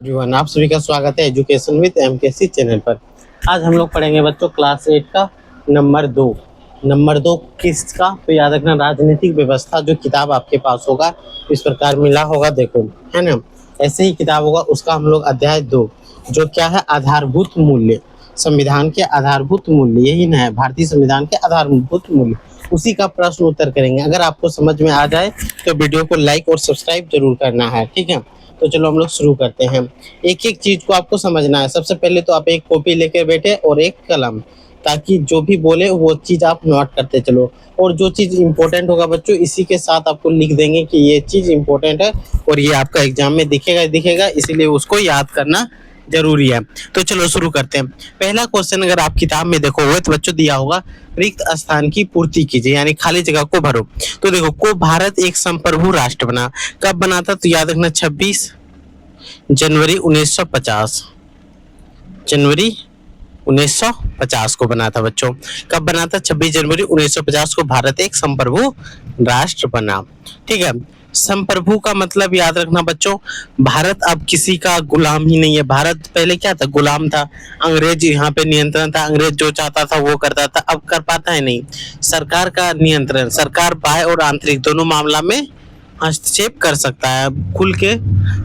Everyone, आप सभी का स्वागत है एजुकेशन विद एमकेसी चैनल पर। आज हम लोग पढ़ेंगे बच्चों क्लास 8 का नंबर दो किसका। तो याद रखना, राजनीतिक व्यवस्था जो किताब आपके पास होगा इस प्रकार मिला होगा, देखो है ना, ऐसे ही किताब होगा। उसका हम लोग अध्याय 2 जो क्या है, आधारभूत मूल्य, संविधान के आधारभूत मूल्य, यही ना है, भारतीय संविधान के आधारभूत मूल्य, उसी का प्रश्न उत्तर करेंगे। अगर आपको समझ में आ जाए तो वीडियो को लाइक और सब्सक्राइब जरूर करना है, ठीक है। तो चलो हम लोग शुरू करते हैं। एक एक चीज को आपको समझना है। सबसे पहले तो आप एक कॉपी लेकर बैठे और एक कलम, ताकि जो भी बोले वो चीज आप नोट करते चलो। और जो चीज इंपॉर्टेंट होगा बच्चों, इसी के साथ आपको लिख देंगे कि ये चीज इंपॉर्टेंट है और ये आपका एग्जाम में दिखेगा, इसीलिए उसको याद करना जरूरी है। तो चलो शुरू करते हैं। पहला क्वेश्चन अगर आप किताब में देखोगे तो बच्चों दिया होगा, रिक्त स्थान की पूर्ति कीजिए, यानी खाली जगह को भरो। तो देखो, को भारत एक संप्रभु राष्ट्र बना, कब बना था? तो याद रखना 26 जनवरी 1950, जनवरी 1950 को बना था बच्चों। कब बना था? 26 जनवरी 1950 को भारत एक संप्रभु राष्ट्र बना, ठीक है। संप्रभु का मतलब याद रखना बच्चों, भारत अब किसी का गुलाम ही नहीं है। भारत पहले क्या था? गुलाम था, अंग्रेज यहाँ पे नियंत्रण था, अंग्रेज जो चाहता था वो करता था। अब कर पाता है नहीं, सरकार का नियंत्रण, सरकार बाह्य और आंतरिक दोनों मामला में हस्तक्षेप कर सकता है, खुल के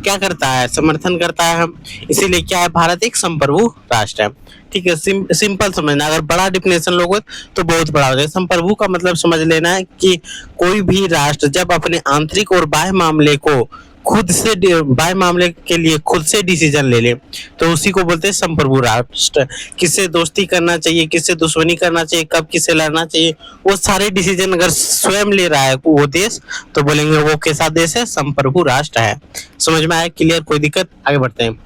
क्या करता है, समर्थन करता है। इसीलिए क्या है, भारत एक संप्रभु राष्ट्र है, ठीक है। सिंपल समझना, अगर बड़ा डिफिनेशन लोगे तो बहुत बड़ा हो जाए। संप्रभु का मतलब समझ लेना है कि कोई भी राष्ट्र जब अपने आंतरिक और बाह्य मामले को बाह्य मामले के लिए खुद से डिसीजन ले ले तो उसी को बोलते हैं संप्रभु राष्ट्र। किससे दोस्ती करना चाहिए, किससे दुश्मनी करना चाहिए, कब किससे लड़ना चाहिए, वो सारे डिसीजन अगर स्वयं ले रहा है वो देश, तो बोलेंगे वो कैसा देश है? संप्रभु राष्ट्र है। समझ में आया? क्लियर? कोई दिक्कत? आगे बढ़ते हैं।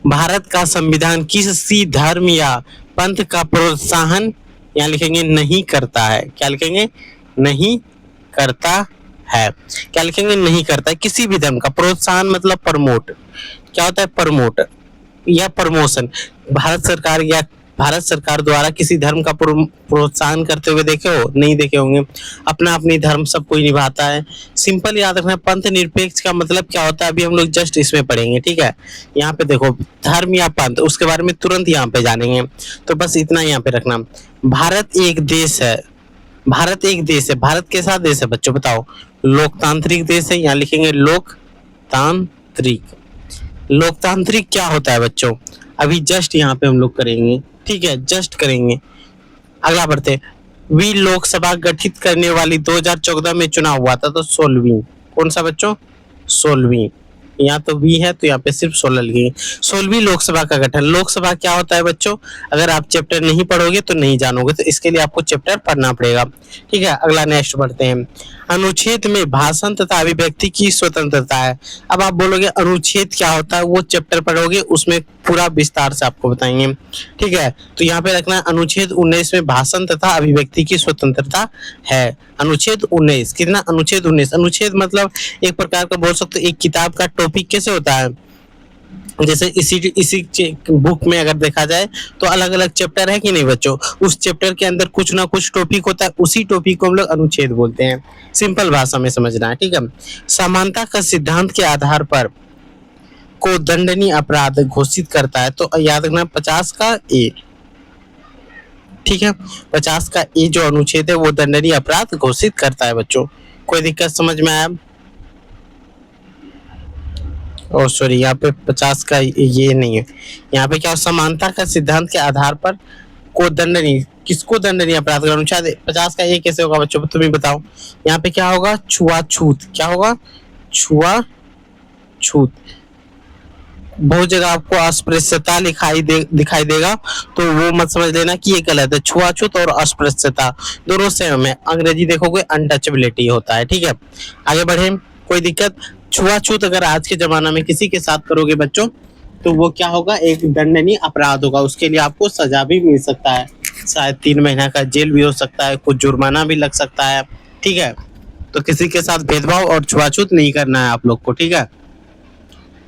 भारत का संविधान किसी धर्म या पंथ का प्रोत्साहन, यहाँ लिखेंगे नहीं करता है। क्या लिखेंगे? नहीं करता है। क्या लिखेंगे? नहीं करता है। किसी भी धर्म का प्रोत्साहन मतलब प्रमोट, क्या होता है? प्रमोट या प्रमोशन। भारत सरकार द्वारा किसी धर्म का प्रोत्साहन करते हुए देखे हो? नहीं देखे होंगे। अपना अपनी धर्म सब कोई निभाता है। सिंपल याद रखना, पंथ निरपेक्ष का मतलब क्या होता है, अभी हम लोग जस्ट इसमें पढ़ेंगे, ठीक है। यहाँ पे देखो, धर्म या पंथ, उसके बारे में तुरंत यहाँ पे जानेंगे, तो बस इतना यहाँ पे रखना। भारत एक देश है, भारत एक देश है। भारत कैसा देश है बच्चों, बताओ? लोकतांत्रिक देश है। यहाँ लिखेंगे लोकतांत्रिक। लोकतांत्रिक क्या होता है बच्चों? अभी जस्ट यहाँ पे हम लोग करेंगे, ठीक है, जस्ट करेंगे। अगला बढ़ते। वी लोकसभा गठित करने वाली 2014 में चुनाव हुआ था, तो 16वीं। कौन सा बच्चों? 16वीं। यहाँ तो वी है तो यहाँ पे सिर्फ 16 लिखेंगे। 16वीं लोकसभा का गठन। लोकसभा क्या होता है बच्चों? अगर आप चैप्टर नहीं पढ़ोगे तो नहीं जानोगे, तो इसके लिए आपको चैप्टर पढ़ना पड़ेगा, ठीक है। अगला नेक्स्ट बढ़ते हैं। अनुच्छेद में भाषण तथा अभिव्यक्ति की स्वतंत्रता है। अब आप बोलोगे अनुच्छेद क्या होता है, वो चैप्टर पढ़ोगे, उसमें पूरा विस्तार से आपको बताएंगे, ठीक है। तो यहाँ पे रखना, अनुच्छेद 19 में भाषण तथा अभिव्यक्ति की स्वतंत्रता है। अनुच्छेद 19 कितना? अनुच्छेद 19। अनुच्छेद मतलब एक प्रकार का बोल सकते हो, एक किताब का टॉपिक कैसे होता है, जैसे इसी बुक में अगर देखा जाए तो अलग अलग चैप्टर है कि नहीं बच्चों, उस चैप्टर के अंदर कुछ ना कुछ टॉपिक होता है, उसी टॉपिक को हम लोग अनुच्छेद बोलते हैं। सिंपल भाषा में समझना है, ठीक है। समानता का सिद्धांत के आधार पर को दंडनीय अपराध घोषित करता है, तो याद रखना 50 का ए, ठीक है। 50 का ए जो अनुच्छेद है वो दंडनीय अपराध घोषित करता है बच्चों। कोई दिक्कत समझ में आया? और सॉरी, यहाँ पे 50 का ये नहीं है, यहाँ पे क्या, समानता का सिद्धांत के आधार पर को दंडनीय, किसको दंडनीय अपराध का अनुच्छेद 50 का ये कैसे होगा बच्चों, तुम्हें बताओ। यहाँ पे क्या होगा? छुआछूत। क्या होगा? छुआछूत। बहुत जगह आपको अस्पृश्यता दिखाई देगा, तो वो मत समझ लेना कि ये गलत है। छुआछूत और अस्पृश्यता दोनों सेम है। अंग्रेजी देखोगे अनटचेबिलिटी होता है, ठीक है। आगे बढ़े, कोई दिक्कत? छुआछूत अगर आज के जमाना में किसी के साथ करोगे बच्चों तो वो क्या होगा? एक दंडनीय अपराध होगा। उसके लिए आपको सजा भी मिल सकता है, शायद 3 महीना का जेल भी हो सकता है, कुछ जुर्माना भी लग सकता है, ठीक है। तो किसी के साथ भेदभाव और छुआछूत नहीं करना है आप लोग को, ठीक है।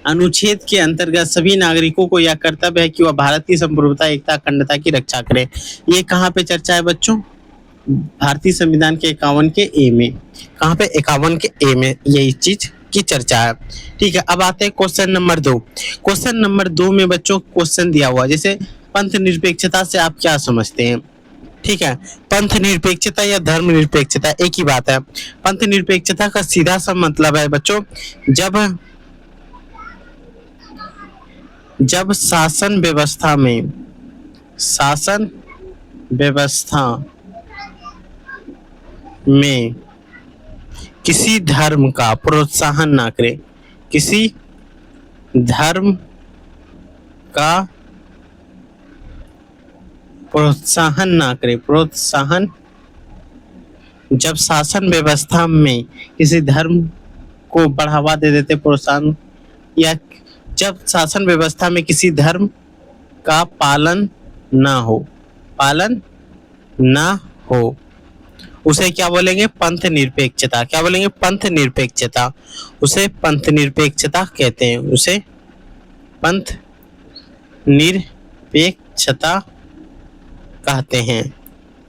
अनुच्छेद के अंतर्गत सभी नागरिकों को यह कर्तव्य है कि वह भारत की संप्रभुता, एकता, अखंडता की रक्षा करें। ये कहाँ पे चर्चा है बच्चों? भारतीय संविधान के 51 के ए में। कहाँ पे? 51 के ए में यही चीज की चर्चा है। ठीक है, अब आते हैं क्वेश्चन नंबर 2। क्वेश्चन नंबर 2 में बच्चों क्वेश्चन दिया हुआ, जैसे पंथ निरपेक्षता से आप क्या समझते हैं? ठीक है, पंथ निरपेक्षता या धर्म निरपेक्षता एक ही बात है। पंथ निरपेक्षता का सीधा सा मतलब है बच्चों, जब शासन व्यवस्था में किसी धर्म का प्रोत्साहन ना करे, किसी धर्म का प्रोत्साहन ना करे, प्रोत्साहन, जब शासन व्यवस्था में किसी धर्म को बढ़ावा दे देते, प्रोत्साहन, या जब शासन व्यवस्था में किसी धर्म का पालन ना हो, उसे क्या बोलेंगे? पंथ निरपेक्षता। क्या बोलेंगे? पंथ निरपेक्षता। उसे पंथ निरपेक्षता कहते हैं, उसे पंथ निरपेक्षता कहते हैं।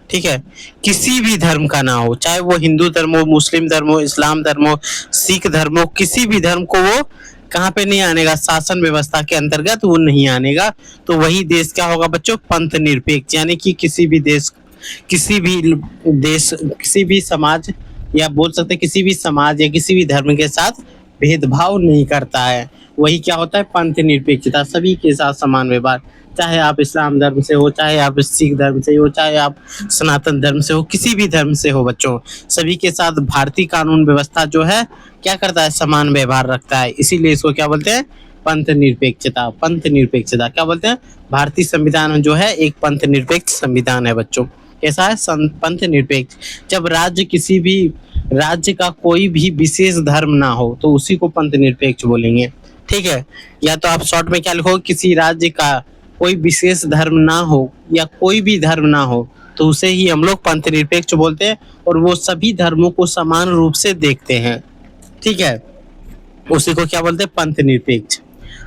ठीक है, किसी भी धर्म का ना हो, चाहे वो हिंदू धर्म हो, मुस्लिम धर्म हो, इस्लाम धर्म हो, सिख धर्म हो, किसी भी धर्म को वो कहाँ पे नहीं आनेगा? शासन व्यवस्था के अंतर्गत वो नहीं आनेगा। तो वही देश क्या होगा बच्चों? पंथ निरपेक्ष, यानी कि किसी भी समाज, या बोल सकते किसी भी समाज या किसी भी धर्म के साथ भेदभाव नहीं करता है। वही क्या होता है? पंथ निरपेक्षता, सभी के साथ समान व्यवहार, चाहे आप इस्लाम धर्म से हो, चाहे आप सिख धर्म से हो, चाहे आप सनातन धर्म से हो, किसी भी धर्म से हो बच्चों, सभी के साथ भारतीय कानून व्यवस्था जो है क्या करता है? समान व्यवहार रखता है। इसीलिए इसको क्या बोलते हैं? पंथ निरपेक्षता। पंथ निरपेक्षता क्या बोलते हैं? भारतीय संविधान जो है एक पंथ निरपेक्ष संविधान है बच्चों। कैसा है? पंथ निरपेक्ष। जब किसी भी राज्य का कोई भी विशेष धर्म ना हो तो उसी को पंथ निरपेक्ष बोलेंगे। ठीक है, या तो आप शॉर्ट में क्या लिखो, किसी राज्य का कोई विशेष धर्म ना हो या कोई भी धर्म ना हो तो उसे ही हम लोग पंथ निरपेक्ष बोलते हैं, और वो सभी धर्मों को समान रूप से देखते हैं। ठीक है, उसी को क्या बोलते हैं? पंथ निरपेक्ष।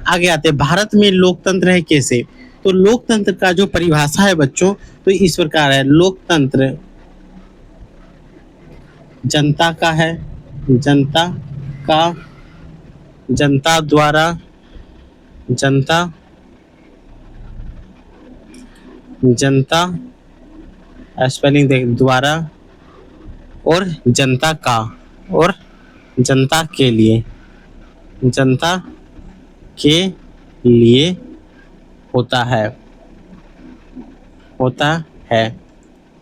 आगे आते हैं, भारत में लोकतंत्र है कैसे? तो लोकतंत्र का जो परिभाषा है बच्चों तो इस प्रकार है। लोकतंत्र जनता का है, जनता द्वारा, स्पेलिंग देख, द्वारा, और जनता का, और जनता के लिए होता है।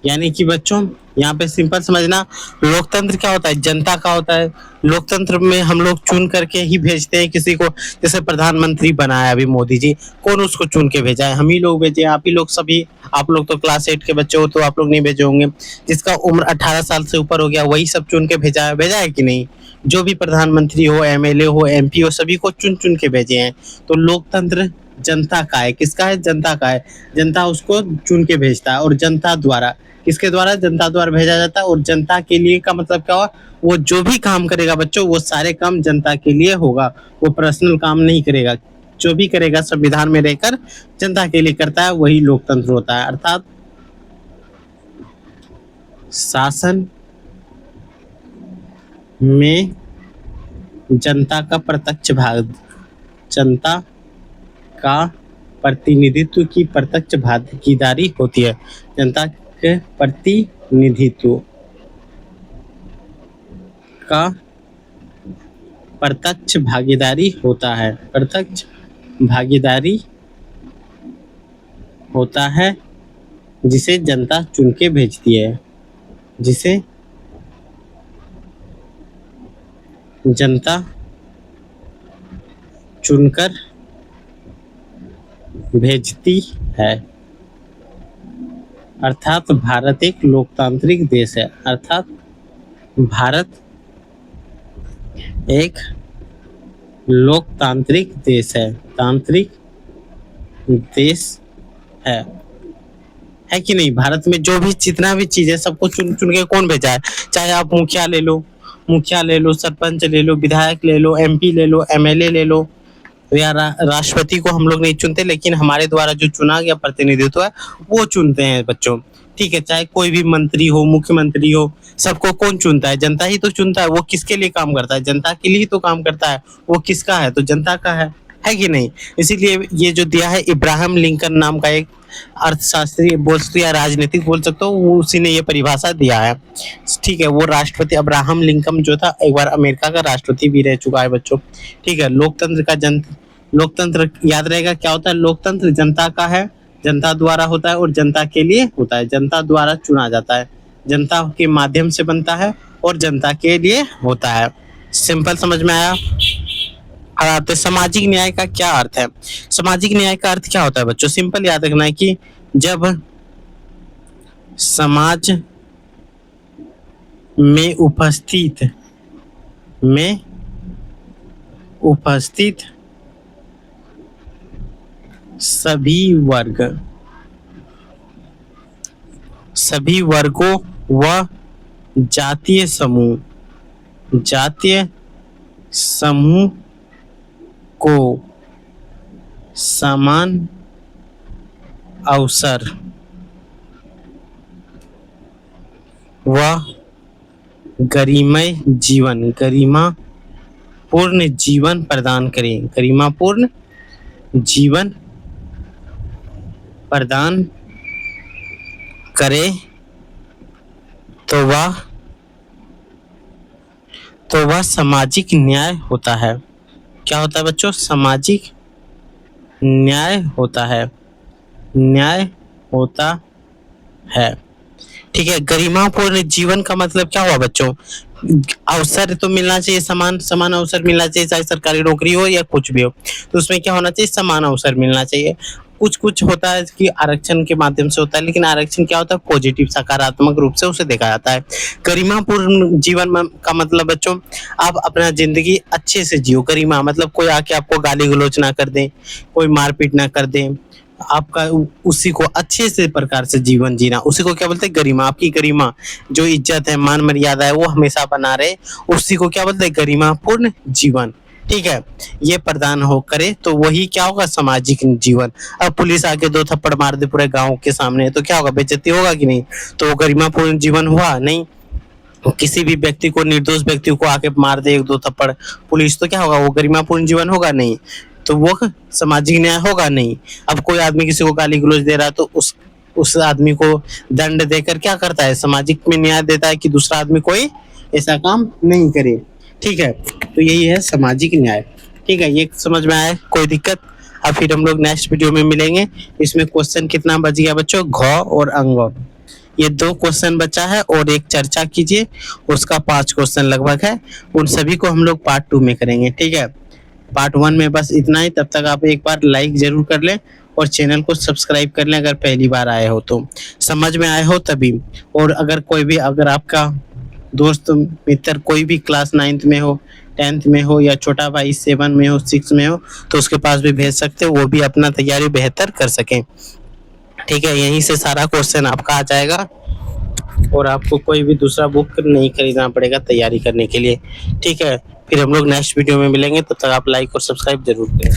यानी कि बच्चों यहाँ पे सिंपल समझना, लोकतंत्र क्या होता है? जनता का होता है। लोकतंत्र में हम लोग चुन करके ही भेजते हैं किसी को, जैसे प्रधानमंत्री बनाया अभी मोदी जी, कौन उसको चुन के भेजा है? हम ही लोग भेजे, आप ही लोग सभी। आप लोग तो क्लास 8 के बच्चे हो तो आप लोग नहीं भेजे होंगे। जिसका उम्र 18 साल से ऊपर हो गया वही सब चुन के भेजा है कि नहीं? जो भी प्रधानमंत्री हो, एमएलए हो, एमपी हो, सभी को चुन चुन के भेजे हैं। तो लोकतंत्र जनता का है। किसका है? जनता का है। जनता उसको चुन के भेजता है, और जनता द्वारा, किसके द्वारा? जनता द्वारा भेजा जाता है। और जनता के लिए का मतलब क्या हुआ? वो जो भी काम करेगा बच्चों वो सारे काम जनता के लिए होगा, वो पर्सनल काम नहीं करेगा। जो भी करेगा संविधान में रहकर जनता के लिए करता है, वही लोकतंत्र होता है। अर्थात शासन में जनता का प्रतिनिधित्व की प्रत्यक्ष भागीदारी होती है। जनता के प्रतिनिधित्व का प्रत्यक्ष भागीदारी होता है, प्रत्यक्ष भागीदारी होता है, जिसे जनता चुन के भेजती है, जिसे जनता चुनकर भेजती है। अर्थात भारत एक लोकतांत्रिक देश है। अर्थात भारत एक लोकतांत्रिक देश है, तांत्रिक देश है कि नहीं? भारत में जो भी जितना भी चीज है सबको चुन चुन के कौन भेजा है? चाहे आप मुखिया ले लो, सरपंच ले लो, विधायक ले लो, एमपी ले लो, एमएलए ले लो, या राष्ट्रपति को हम लोग नहीं चुनते, लेकिन हमारे द्वारा जो चुना गया प्रतिनिधित्व है वो चुनते हैं बच्चों। ठीक है, चाहे कोई भी मंत्री हो, मुख्यमंत्री हो, सबको कौन चुनता है? जनता ही तो चुनता है। वो किसके लिए काम करता है? जनता के लिए ही तो काम करता है। वो किसका है? तो जनता का है कि नहीं? इसीलिए ये जो दिया है इब्राहिम लिंकन नाम का एक अर्थशास्त्री बोल सकते हो या राजनीतिक बोल सकते हो, वो उसी ने ये परिभाषा दिया है। ठीक है, वो राष्ट्रपति अब्राहम लिंकन जो था एक बार अमेरिका का राष्ट्रपति भी रह चुका है बच्चों। ठीक है, लोकतंत्र याद रहेगा क्या होता है? लोकतंत्र जनता का है, जनता द्वारा होता है और जनता के लिए होता है। जनता द्वारा चुना जाता है, जनता के माध्यम से बनता है और जनता के लिए होता है। सिंपल समझ में आया? अब आते हैं, सामाजिक न्याय का क्या अर्थ है? सामाजिक न्याय का अर्थ क्या होता है बच्चों? सिंपल याद रखना है कि जब समाज में उपस्थित सभी वर्गों व जातीय समूह को समान अवसर व गरिमापूर्ण जीवन प्रदान करें। गरिमापूर्ण जीवन प्रदान करे तो वह सामाजिक न्याय होता है। क्या होता है बच्चों? सामाजिक न्याय होता है। ठीक है, गरिमापूर्ण जीवन का मतलब क्या हुआ बच्चों? अवसर तो मिलना चाहिए, समान अवसर मिलना चाहिए, चाहे सरकारी नौकरी हो या कुछ भी हो। तो उसमें क्या होना चाहिए? समान अवसर मिलना चाहिए। कुछ होता है कि आरक्षण के माध्यम से होता है, लेकिन आरक्षण क्या होता है? पॉजिटिव सकारात्मक रूप से उसे देखा जाता है। गरिमापूर्ण जीवन का मतलब बच्चों, आप अपना जिंदगी अच्छे से जियो। गरिमा मतलब कोई आके आपको गाली गलौज ना कर दे, कोई मारपीट ना कर दे, आपका उसी को अच्छे से प्रकार से जीवन जीना, उसी को क्या बोलते हैं? गरिमा। आपकी गरिमा जो इज्जत है, मान मर्यादा है, वो हमेशा बना रहे, उसी को क्या बोलते हैं? गरिमापूर्ण जीवन। ठीक है, ये प्रदान हो करे तो वही क्या होगा? सामाजिक जीवन। अब पुलिस आके 2 थप्पड़ मार दे पूरे गांव के सामने तो क्या होगा? बेइज्जती होगा कि नहीं? तो वो गरिमापूर्ण जीवन हुआ नहीं। किसी भी व्यक्ति को, निर्दोष व्यक्ति को आके मार दे 1-2 थप्पड़ पुलिस तो क्या होगा? वो गरिमापूर्ण जीवन होगा नहीं। तो वो सामाजिक न्याय होगा नहीं। अब कोई आदमी किसी को गाली गलौज दे रहा है तो उस आदमी को दंड देकर क्या करता है? सामाजिक में न्याय देता है कि दूसरा आदमी कोई ऐसा काम नहीं करे। ठीक है, तो यही है सामाजिक न्याय। ठीक है, ये समझ में आया? कोई दिक्कत? अब फिर हम लोग नेक्स्ट वीडियो में मिलेंगे। इसमें क्वेश्चन कितना बच गया बच्चों? घ और अंग, ये 2 क्वेश्चन बचा है और एक चर्चा कीजिए, उसका 5 क्वेश्चन लगभग है। उन सभी को हम लोग पार्ट 2 में करेंगे। ठीक है, पार्ट 1 में बस इतना ही। तब तक आप एक बार लाइक जरूर कर लें और चैनल को सब्सक्राइब कर लें अगर पहली बार आए हो तो, समझ में आए हो तभी। और अगर आपका दोस्त मित्र कोई भी क्लास 9th में हो, 10th में हो या छोटा भाई 7 में हो, 6 में हो, तो उसके पास भी भेज सकते हो, वो भी अपना तैयारी बेहतर कर सकें। ठीक है, यहीं से सारा क्वेश्चन आपका आ जाएगा और आपको कोई भी दूसरा बुक नहीं खरीदना पड़ेगा तैयारी करने के लिए। ठीक है, फिर हम लोग नेक्स्ट वीडियो में मिलेंगे। तब तक आप लाइक और सब्सक्राइब जरूर करें।